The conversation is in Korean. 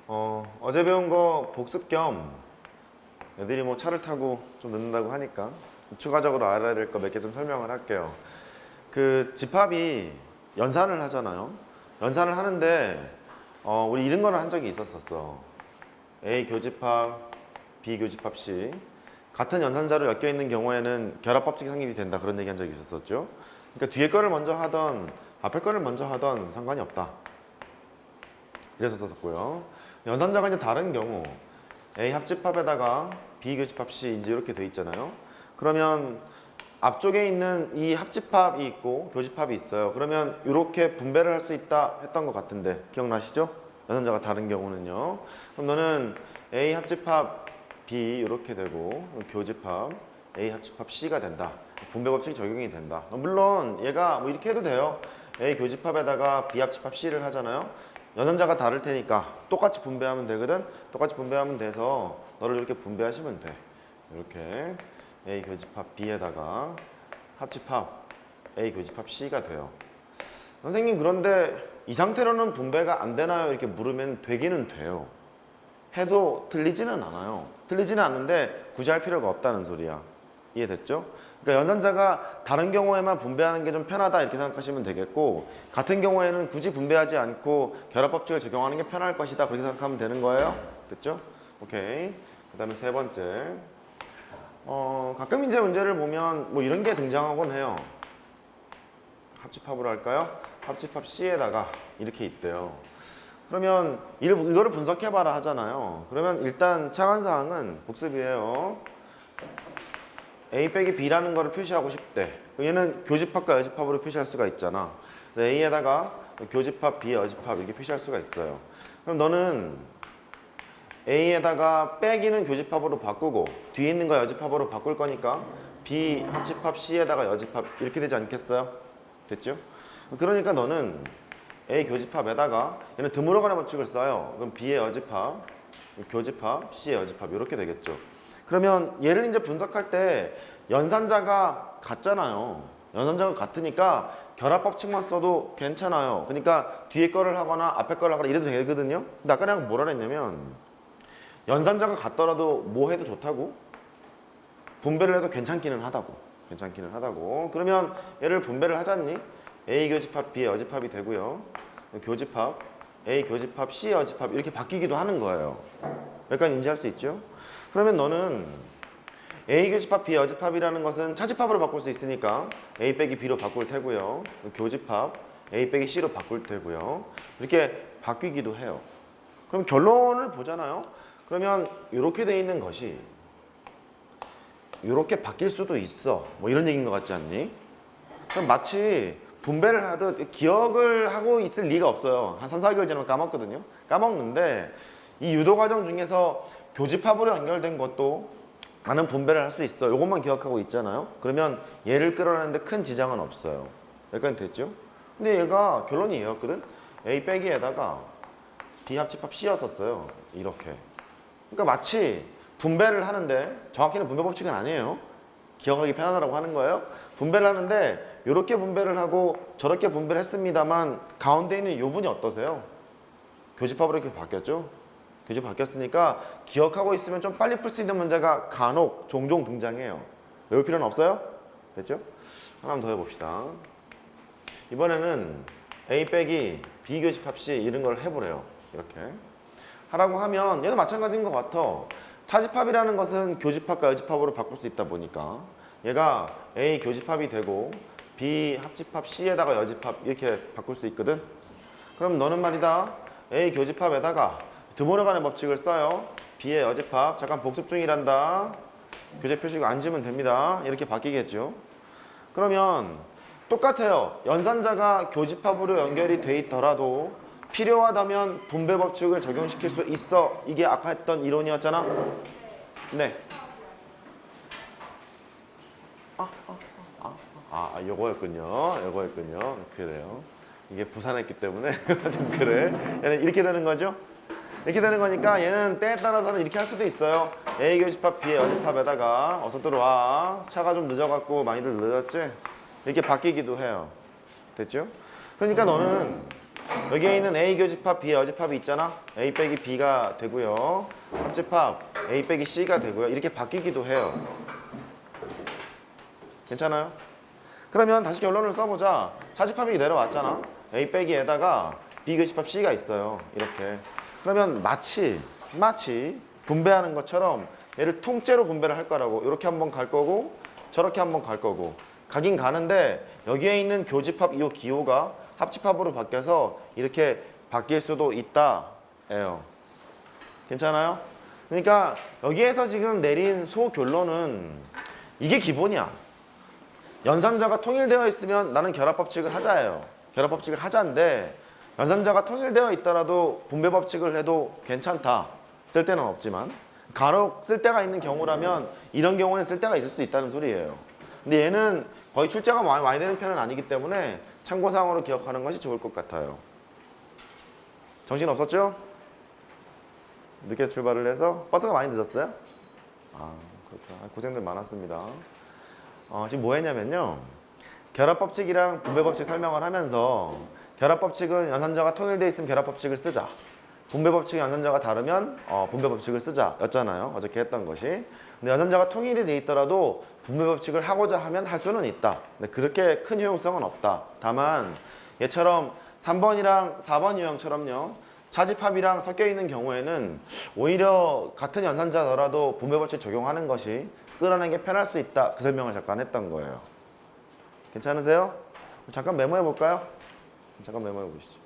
어제 배운 거 복습 겸 애들이 뭐 차를 타고 좀 늦는다고 하니까 추가적으로 알아야 될 거 몇 개 좀 설명을 할게요. 그 집합이 연산을 하잖아요. 연산을 하는데 우리 이런 거를 한 적이 있었어. A 교집합, B 교집합 C 같은 연산자로 엮여 있는 경우에는 결합법칙이 성립이 된다 그런 얘기 한 적이 있었었죠. 그러니까 뒤에 거를 먼저 하던 앞에 거를 먼저 하던 상관이 없다. 이래서 썼었고요. 연산자가 이제 다른 경우 A 합집합에다가 B 교집합 C 이제 이렇게 돼 있잖아요. 그러면 앞쪽에 있는 이 합집합이 있고 교집합이 있어요. 그러면 이렇게 분배를 할 수 있다 했던 것 같은데 기억나시죠? 연산자가 다른 경우는요. 그럼 너는 A 합집합 B 이렇게 되고 교집합 A 합집합 C가 된다. 분배 법칙이 적용이 된다. 물론 얘가 뭐 이렇게 해도 돼요. A 교집합에다가 B 합집합 C를 하잖아요. 연산자가 다를 테니까 똑같이 분배하면 되거든. 똑같이 분배하면 돼서 너를 이렇게 분배하시면 돼. 이렇게 A 교집합 B에다가 합집합 A 교집합 C가 돼요. 선생님 그런데 이 상태로는 분배가 안 되나요? 이렇게 물으면 되기는 돼요. 해도 틀리지는 않아요. 틀리지는 않는데 굳이 할 필요가 없다는 소리야. 이해됐죠? 그러니까 연산자가 다른 경우에만 분배하는 게 좀 편하다 이렇게 생각하시면 되겠고 같은 경우에는 굳이 분배하지 않고 결합법칙을 적용하는 게 편할 것이다 그렇게 생각하면 되는 거예요. 됐죠? 오케이. 그 다음에 세 번째 가끔 이제 문제를 보면 뭐 이런 게 등장하곤 해요. 합집합으로 할까요? 합집합 C에다가 이렇게 있대요. 그러면 이거를 분석해봐라 하잖아요. 그러면 일단 차관사항은 복습이에요. A 빼기 B라는 거를 표시하고 싶대. 얘는 교집합과 여집합으로 표시할 수가 있잖아. A에다가 교집합, B 여집합 이렇게 표시할 수가 있어요. 그럼 너는 A에다가 빼기는 교집합으로 바꾸고 뒤에 있는 거 여집합으로 바꿀 거니까 B 합집합 C에다가 여집합 이렇게 되지 않겠어요? 됐죠? 그러니까 너는 A 교집합에다가 얘는 드물어가는 법칙을 써요. 그럼 B의 여집합, 교집합, C의 여집합 이렇게 되겠죠. 그러면 얘를 이제 분석할 때 연산자가 같잖아요. 연산자가 같으니까 결합법칙만 써도 괜찮아요. 그러니까 뒤에 거를 하거나 앞에 거를 하거나 이래도 되거든요. 근데 아까 내가 뭐라 그랬냐면 연산자가 같더라도 뭐 해도 좋다고? 분배를 해도 괜찮기는 하다고. 괜찮기는 하다고. 그러면 얘를 분배를 하잖니? A 교집합, B 여집합이 되고요. 교집합, A 교집합, C 여집합 이렇게 바뀌기도 하는 거예요. 여기까지 인지할 수 있죠? 그러면 너는 A 교집합, B 여집합이라는 것은 차집합으로 바꿀 수 있으니까 A 빼기 B로 바꿀 테고요. 교집합, A 빼기 C로 바꿀 테고요. 이렇게 바뀌기도 해요. 그럼 결론을 보잖아요. 그러면 이렇게 돼 있는 것이 이렇게 바뀔 수도 있어. 뭐 이런 얘기인 것 같지 않니? 그럼 마치 분배를 하듯 기억을 하고 있을 리가 없어요. 한 3, 4개월 지나면 까먹거든요. 까먹는데 이 유도 과정 중에서 교집합으로 연결된 것도 많은 분배를 할 수 있어. 이것만 기억하고 있잖아요. 그러면 얘를 끌어내는데 큰 지장은 없어요. 여기까지 됐죠? 근데 얘가 결론이 얘였거든. A 빼기에다가 B 합집합 C였었어요. 이렇게. 그러니까 마치 분배를 하는데 정확히는 분배 법칙은 아니에요. 기억하기 편하다고 하는 거예요. 분배를 하는데 이렇게 분배를 하고 저렇게 분배를 했습니다만 가운데 있는 이 부분이 어떠세요? 교집합으로 이렇게 바뀌었죠? 교집합 바뀌었으니까 기억하고 있으면 좀 빨리 풀 수 있는 문제가 간혹 종종 등장해요. 외울 필요는 없어요? 됐죠? 하나만 더 해봅시다. 이번에는 A 빼기 B 교집합 C 이런 걸 해보래요. 이렇게 하라고 하면 얘도 마찬가지인 것 같아. 차집합이라는 것은 교집합과 여집합으로 바꿀 수 있다 보니까 얘가 A 교집합이 되고 B 합집합 C에다가 여집합 이렇게 바꿀 수 있거든. 그럼 너는 말이다 A 교집합에다가 드모르간의 법칙을 써요. B의 여집합 잠깐 복습 중이란다. 교재 표시가 안 지으면 됩니다. 이렇게 바뀌겠죠. 그러면 똑같아요. 연산자가 교집합으로 연결이 돼 있더라도 필요하다면 분배 법칙을 적용시킬 수 있어. 이게 아까 했던 이론이었잖아. 네. 요거였군요. 요거였군요. 그래요. 이게 부산했기 때문에 좀 그래. 얘는 이렇게 되는 거죠. 이렇게 되는 거니까 얘는 때에 따라서는 이렇게 할 수도 있어요. A 교집합 B의 여집합에다가 어서 들어와. 차가 좀 늦어갖고 많이들 늦었지? 이렇게 바뀌기도 해요. 됐죠? 그러니까 너는 여기에 있는 A 교집합, B의 여집합이 있잖아. A 빼기 B가 되고요. 합집합 A 빼기 C가 되고요. 이렇게 바뀌기도 해요. 괜찮아요? 그러면 다시 결론을 써보자. 차집합이 내려왔잖아. A 빼기에다가 B 교집합 C가 있어요. 이렇게. 그러면 마치 분배하는 것처럼 얘를 통째로 분배를 할 거라고. 이렇게 한번 갈 거고 저렇게 한번 갈 거고. 가긴 가는데 여기에 있는 교집합 이 기호가 합집합으로 바뀌어서 이렇게 바뀔 수도 있다 예요. 괜찮아요? 그러니까 여기에서 지금 내린 소결론은 이게 기본이야. 연산자가 통일되어 있으면 나는 결합법칙을 하자예요. 결합법칙을 하자인데 연산자가 통일되어 있더라도 분배법칙을 해도 괜찮다. 쓸 데는 없지만 간혹 쓸 데가 있는 경우라면 이런 경우는 쓸 데가 있을 수 있다는 소리예요. 근데 얘는 거의 출제가 많이 되는 편은 아니기 때문에 참고사항으로 기억하는 것이 좋을 것 같아요. 정신 없었죠? 늦게 출발을 해서 버스가 많이 늦었어요? 아, 그렇구나. 고생들 많았습니다. 지금 뭐 했냐면요. 결합법칙이랑 분배법칙 설명을 하면서 결합법칙은 연산자가 통일되어 있으면 결합법칙을 쓰자. 분배법칙이 연산자가 다르면 분배법칙을 쓰자 였잖아요. 어저께 했던 것이. 근데 연산자가 통일이 돼 있더라도 분배법칙을 하고자 하면 할 수는 있다. 근데 그렇게 큰 효용성은 없다. 다만 얘처럼 3번이랑 4번 유형처럼요. 차집합이랑 섞여 있는 경우에는 오히려 같은 연산자더라도 분배법칙 적용하는 것이 끌어내는 게 편할 수 있다. 그 설명을 잠깐 했던 거예요. 괜찮으세요? 잠깐 메모해 볼까요? 잠깐 메모해 보시죠.